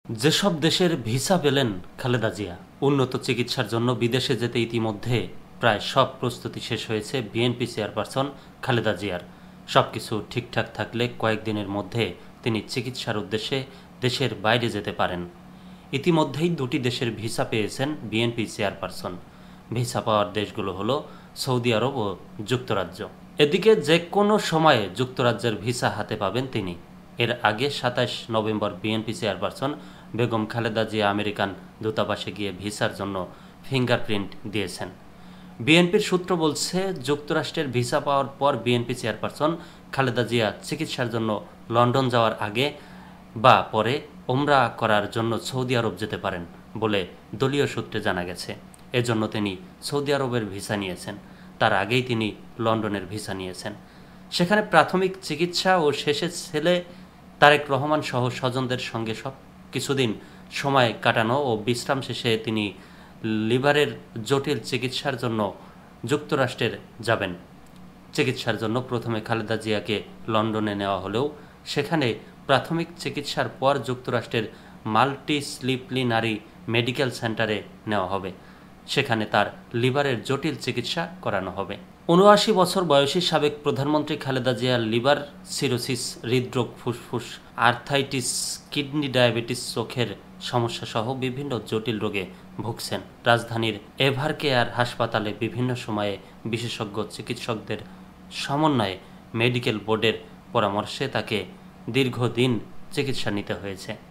যেসব দেশের ভিসা পেলেন খালেদা জিয়া, উন্নত চিকিৎসার জন্য বিদেশে যেতে ইতিমধ্যে প্রায় সব প্রস্তুতি শেষ হয়েছে বিএনপি চেয়ারপারসন খালেদা জিয়ার। সবকিছু ঠিকঠাক থাকলে কয়েকদিনের মধ্যে তিনি চিকিৎসার উদ্দেশ্যে দেশের বাইরে যেতে পারেন। ইতিমধ্যেই দুটি দেশের ভিসা পেয়েছেন বিএনপি চেয়ারপারসন। ভিসা পাওয়ার দেশগুলো হলো সৌদি আরব ও যুক্তরাজ্য। এদিকে যে কোনো সময়ে যুক্তরাজ্যের ভিসা হাতে পাবেন তিনি। এর আগে ২৭ November BNP chairperson Begum Khaleda Zia American দূতাবাসে গিয়ে ভিসার জন্য ফিঙ্গারপ্রিন্ট দিয়েছেন। বিএনপির সূত্র বলছে, যুক্তরাষ্ট্রের ভিসা পাওয়ার পর বিএনপি চেয়ারপারসন খালেদা জিয়া চিকিৎসার জন্য লন্ডন যাওয়ার আগে বা পরে ওমরা করার জন্য সৌদি আরব যেতে পারেন বলে দলীয় সূত্রে জানা গেছে। এজন্য তিনি সৌদি আরবের ভিসা নিয়েছেন। তার আগেই তিনি লন্ডনের ভিসা নিয়েছেন। সেখানে প্রাথমিক চিকিৎসা ও শেষে ছেলে তারেক রহমান সহ স্বজনদের সঙ্গে সব কিছুদিন সময় কাটানো ও বিশ্রাম শেষে তিনি লিভারের জটিল চিকিৎসার জন্য যুক্তরাষ্ট্রের যাবেন। চিকিৎসার জন্য প্রথমে খালেদা জিয়াকে লন্ডনে নেওয়া হলেও সেখানে প্রাথমিক চিকিৎসার পর যুক্তরাষ্ট্রের মাল্টিডিসিপ্লিনারি মেডিকেল সেন্টারে নেওয়া হবে। সেখানে তার লিভারের জটিল চিকিৎসা করানো হবে। ৭৯ বছর বয়সী সাবেক প্রধানমন্ত্রী খালেদা জিয়ার লিভার সিরোসিস, হৃদরোগ, ফুসফুস, আর্থাইটিস, কিডনি ডায়াবেটিস, চোখের সমস্যা সহ বিভিন্ন জটিল রোগে ভুগছেন। রাজধানীর এভারকেয়ার হাসপাতালে বিভিন্ন সময়ে বিশেষজ্ঞ চিকিৎসকদের সমন্বয়ে মেডিকেল বোর্ডের পরামর্শে তাকে দীর্ঘদিন চিকিৎসা নিতে হয়েছে।